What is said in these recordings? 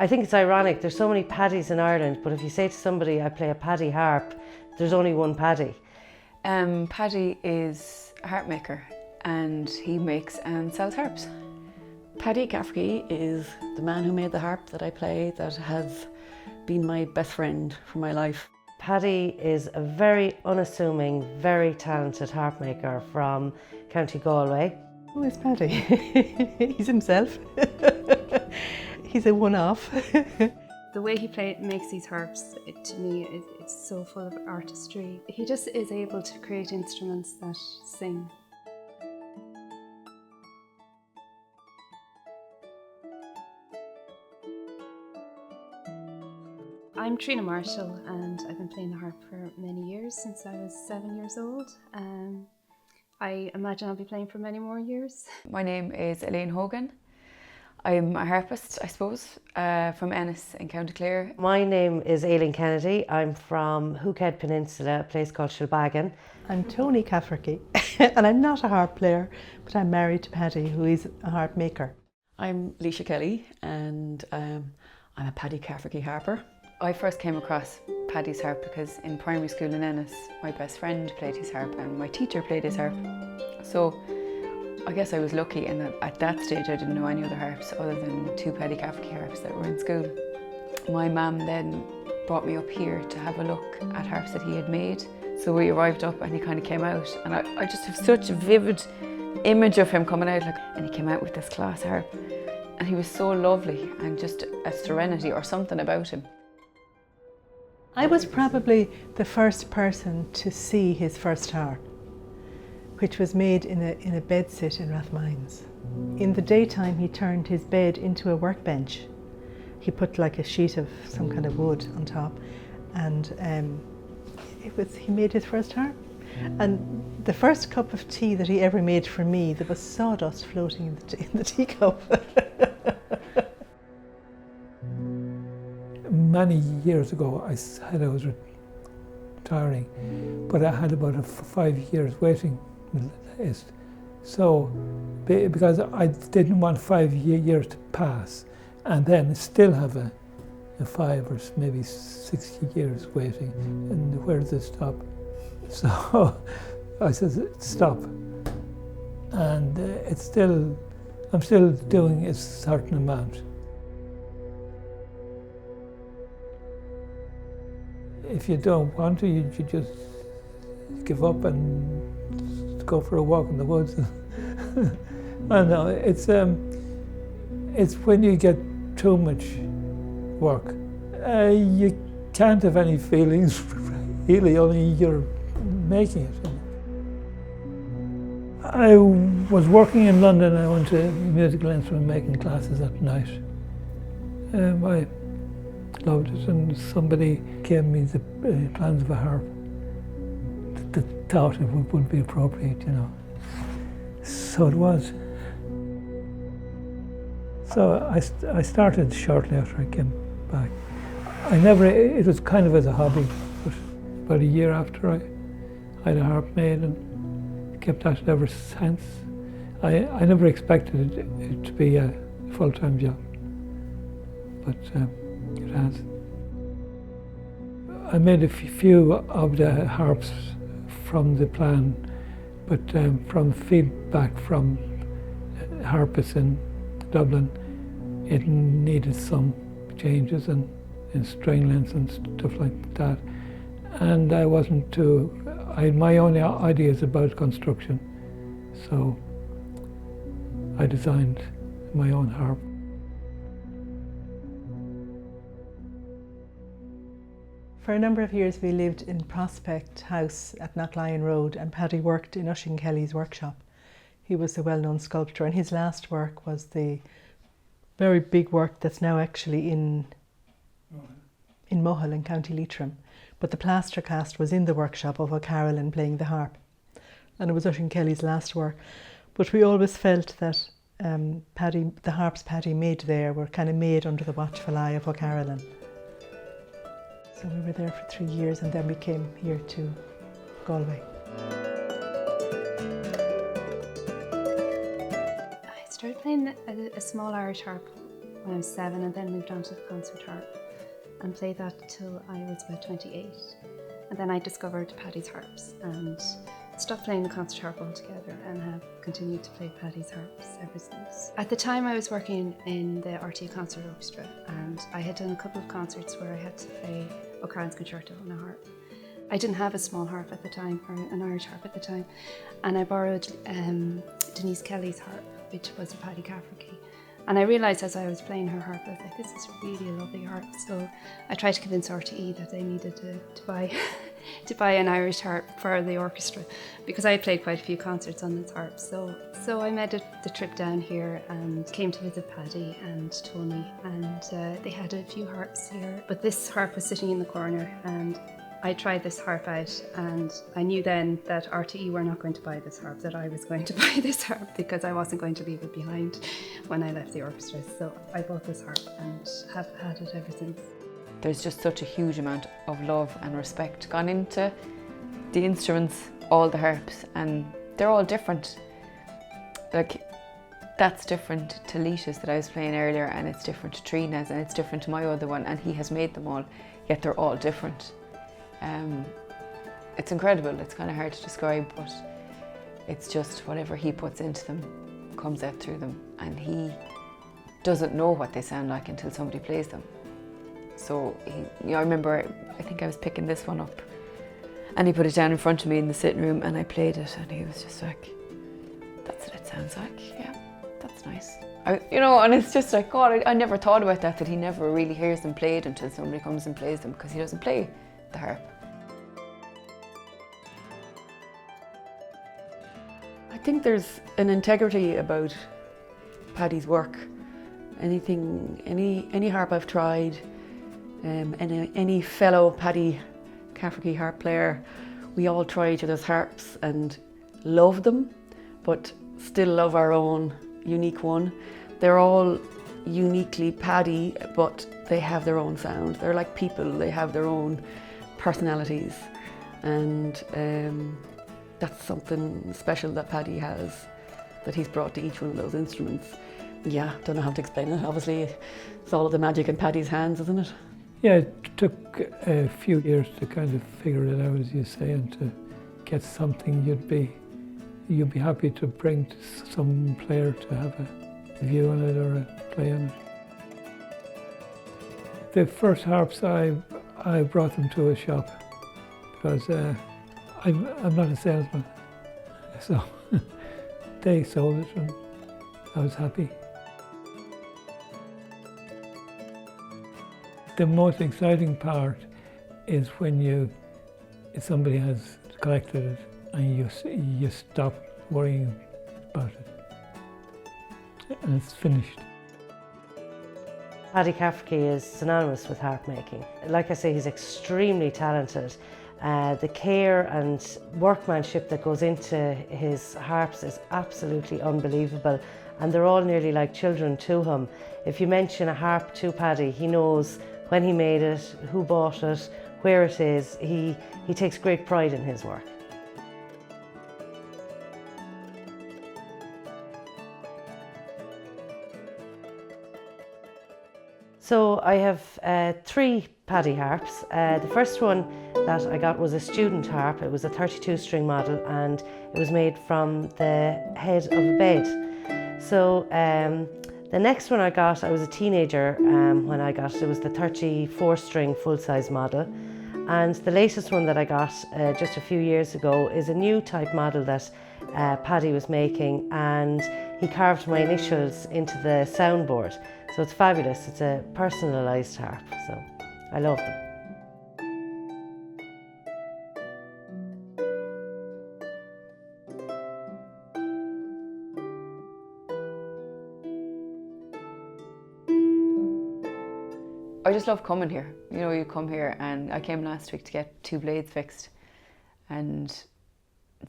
I think it's ironic, there's so many Paddys in Ireland, but if you say to somebody, I play a Paddy harp, there's only one Paddy. Paddy is a harp maker and he makes and sells harps. Paddy Cafferky is the man who made the harp that I play, that has been my best friend for my life. Paddy is a very unassuming, very talented harp maker from County Galway. Who is Paddy? He's himself. He's a one-off. The way he makes these harps, to me, it's so full of artistry. He just is able to create instruments that sing. I'm Tríona Marshall and I've been playing the harp for many years, since I was 7 years old. I imagine I'll be playing for many more years. My name is Elaine Hogan. I'm a harpist, I suppose, from Ennis in County Clare. My name is Aileen Kennedy. I'm from Hogan Peninsula, a place called Shilbagan. I'm Toni Cafferky and I'm not a harp player, but I'm married to Paddy, who is a harp maker. I'm Laoise Kelly and I'm a Paddy Cafferky harper. I first came across Paddy's harp because in primary school in Ennis, my best friend played his harp and my teacher played his harp. So I guess I was lucky in that at that stage I didn't know any other harps other than 2 Paddy Cafferky harps that were in school. My mum then brought me up here to have a look at harps that he had made. So we arrived up and he kind of came out and I just have such a vivid image of him coming out, and he came out with this class harp and he was so lovely and just a serenity or something about him. I was probably the first person to see his first harp, which was made in a bedsit in Rathmines. In the daytime he turned his bed into a workbench. He put like a sheet of some kind of wood on top, and he made his first harp. And the first cup of tea that he ever made for me, there was sawdust floating in the teacup. Many years ago I said I was retiring, but I had about 5 years waiting list. So, because I didn't want 5 years to pass and then still have a 5 or maybe 6 years waiting, and where does it stop? So I said stop, and I'm still doing a certain amount. If you don't want to, you just give up and go for a walk in the woods. I know, it's when you get too much work. You can't have any feelings, really, only you're making it. I was working in London. I went to musical instrument making classes at night. I loved it, and somebody gave me the plans of a harp that thought it would be appropriate, you know. So it was. So I started shortly after I came back. It was kind of as a hobby, but about a year after I had a harp made and kept at it ever since. I never expected it to be a full-time job, but it has. I made a few of the harps from the plan, but from feedback from harpists in Dublin, it needed some changes in string lengths and stuff like that. And I had my own ideas about construction, so I designed my own harp. For a number of years we lived in Prospect House at Knocklion Road, and Paddy worked in Achill Kelly's workshop. He was a well-known sculptor, and his last work was the very big work that's now actually in Mohill in County Leitrim. But the plaster cast was in the workshop of O'Carolan playing the harp, and it was Achill Kelly's last work. But we always felt that the harps Paddy made there were kind of made under the watchful eye of O'Carolan. So we were there for 3 years, and then we came here to Galway. I started playing a small Irish harp when I was 7 and then moved on to the concert harp and played that till I was about 28. And then I discovered Paddy's harps and stopped playing the concert harp altogether and have continued to play Paddy's harps ever since. At the time I was working in the RTÉ Concert Orchestra and I had done a couple of concerts where I had to play O'Callaghan's concerto on a harp. I didn't have a small harp at the time, or an Irish harp at the time, and I borrowed Laoise Kelly's harp, which was a Paddy Cafferky. And I realised as I was playing her harp, I was like, this is really a lovely harp. So I tried to convince RTÉ that they needed to buy to buy an Irish harp for the orchestra, because I had played quite a few concerts on this harp. So I made the trip down here and came to visit Paddy and Toni, and they had a few harps here. But this harp was sitting in the corner, and I tried this harp out, and I knew then that RTÉ were not going to buy this harp, that I was going to buy this harp, because I wasn't going to leave it behind when I left the orchestra. So I bought this harp and have had it ever since. There's just such a huge amount of love and respect gone into the instruments, all the harps, and they're all different. Like, that's different to Laoise's that I was playing earlier, and it's different to Tríona's, and it's different to my other one, and he has made them all, yet they're all different. It's incredible. It's kind of hard to describe, but it's just whatever he puts into them comes out through them, and he doesn't know what they sound like until somebody plays them. So I remember, I think I was picking this one up, and he put it down in front of me in the sitting room, and I played it, and he was just like, "That's what it sounds like. Yeah, that's nice." And it's just like, God, I never thought about that he never really hears them played until somebody comes and plays them, because he doesn't play the harp. I think there's an integrity about Paddy's work. Any harp I've tried, any fellow Paddy Cafferky harp player, we all try each other's harps and love them, but still love our own unique one. They're all uniquely Paddy, but they have their own sound. They're like people, they have their own personalities, and that's something special that Paddy has, that he's brought to each one of those instruments. Yeah, don't know how to explain it. Obviously, it's all of the magic in Paddy's hands, isn't it? Yeah, it took a few years to kind of figure it out, as you say, and to get something you'd be happy to bring to some player to have a view on it or a play on it. The first harps I brought them to a shop, because I'm not a salesman, so they sold it and I was happy. The most exciting part is when somebody has collected it and you stop worrying about it and it's finished. Paddy Cafferky is synonymous with harp making. Like I say, he's extremely talented. The care and workmanship that goes into his harps is absolutely unbelievable, and they're all nearly like children to him. If you mention a harp to Paddy, he knows when he made it, who bought it, where it is. He takes great pride in his work. So I have 3 Paddy harps. The first one that I got was a student harp. It was a 32-string model, and it was made from the head of a bed. So the next one I got, I was a teenager when I got it. It was the 34-string full-size model. And the latest one that I got just a few years ago is a new type model that Paddy was making, and he carved my initials into the soundboard. So it's fabulous. It's a personalised harp, so I love them. I just love coming here. You come here, and I came last week to get 2 blades fixed, and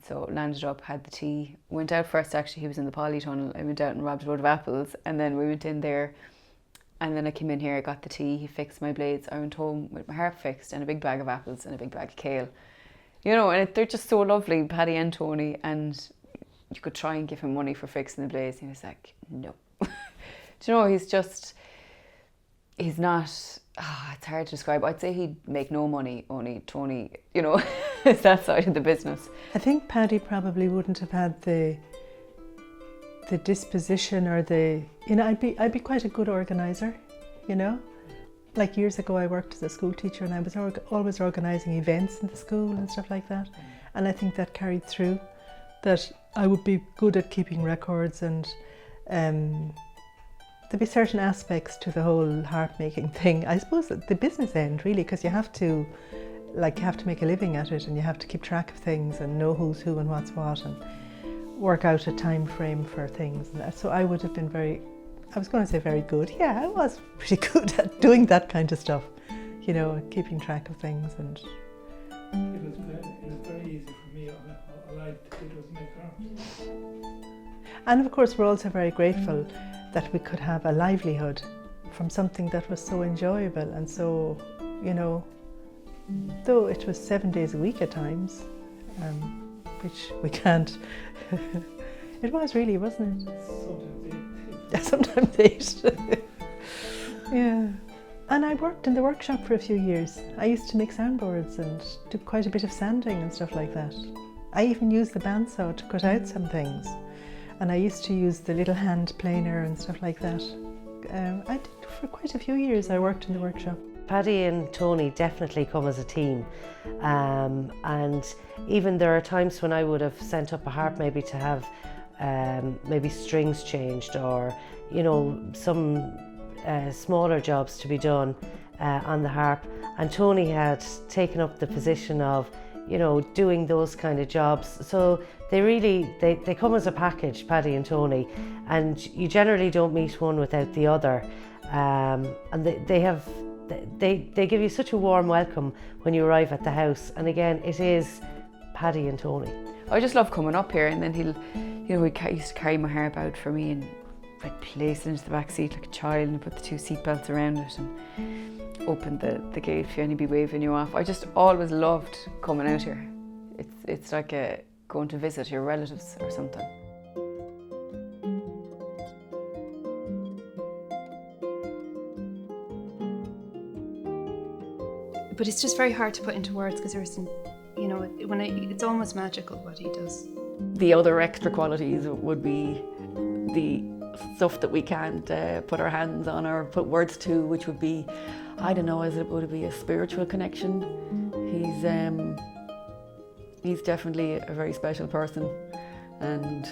so landed up, had the tea, went out first. Actually, he was in the polytunnel. I went out and robbed a load of apples, and then we went in there, and then I came in here, I got the tea, he fixed my blades. I went home with my harp fixed and a big bag of apples and a big bag of kale. And they're just so lovely, Paddy and Toni, and you could try and give him money for fixing the blades, and he was like, no. He's just, He's not, it's hard to describe. I'd say he'd make no money, only Toni, you know, is that side of the business. I think Paddy probably wouldn't have had the disposition or I'd be quite a good organiser, you know. Like years ago I worked as a school teacher and I was always organising events in the school and stuff like that. And I think that carried through, that I would be good at keeping records, and there'd be certain aspects to the whole harp making thing. I suppose the business end really, because you have to make a living at it and you have to keep track of things and know who's who and what's what and work out a time frame for things. So I would have been I was going to say very good. Yeah, I was pretty good at doing that kind of stuff, you know, keeping track of things. And it was very easy for me. All I did was make harps. And of course we're also very grateful that we could have a livelihood from something that was so enjoyable and so, you know, though it was 7 days a week at times, which we can't. It was really, wasn't it? Sometimes 8. Yeah. And I worked in the workshop for a few years. I used to make soundboards and do quite a bit of sanding and stuff like that. I even used the bandsaw to cut out some things. And I used to use the little hand planer and stuff like that. I did for quite a few years. I worked in the workshop. Paddy and Toni definitely come as a team, and even there are times when I would have sent up a harp maybe to have maybe strings changed, or you know, some smaller jobs to be done on the harp, and Toni had taken up the position of, you know, doing those kind of jobs. So they really, they come as a package, Paddy and Toni, and you generally don't meet one without the other. And they give you such a warm welcome when you arrive at the house. And again, it is Paddy and Toni. I just love coming up here, and then he used to carry my harp out for me, and I'd place it into the back seat like a child and put the 2 seatbelts around it and open the gate for you, and he'd be waving you off. I just always loved coming out here. It's like going to visit your relatives or something. But it's just very hard to put into words, because there's, you know, it's almost magical what he does. The other extra qualities would be the stuff that we can't put our hands on or put words to, which would be, I don't know, would it be a spiritual connection? He's definitely a very special person, and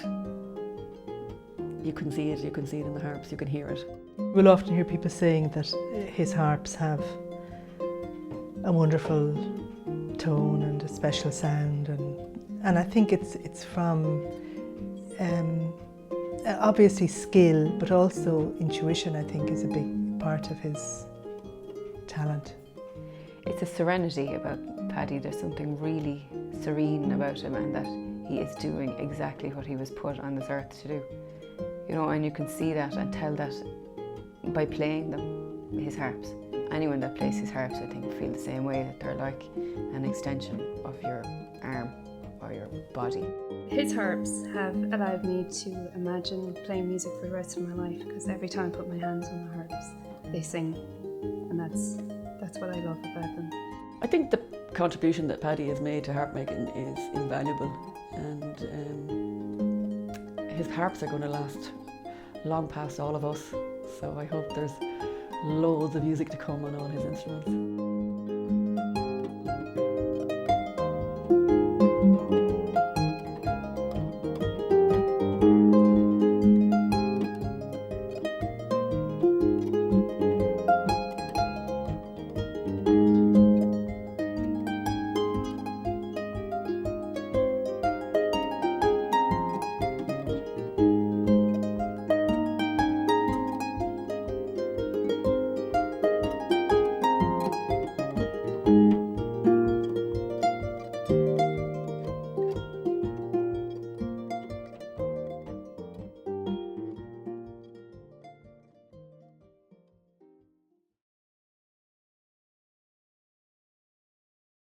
you can see it in the harps, you can hear it. We'll often hear people saying that his harps have a wonderful tone and a special sound, and I think it's from obviously skill, but also intuition, I think, is a big part of his talent. It's a serenity about Paddy. There's something really serene about him, and that he is doing exactly what he was put on this earth to do. You know, and you can see that and tell that by playing them, his harps. Anyone that plays his harps, I think, feel the same way, that they're like an extension of your arm or your body. His harps have allowed me to imagine playing music for the rest of my life, because every time I put my hands on the harps, they sing, and that's what I love about them. I think the contribution that Paddy has made to harp making is invaluable, and his harps are going to last long past all of us, so I hope there's loads of music to come on all his instruments.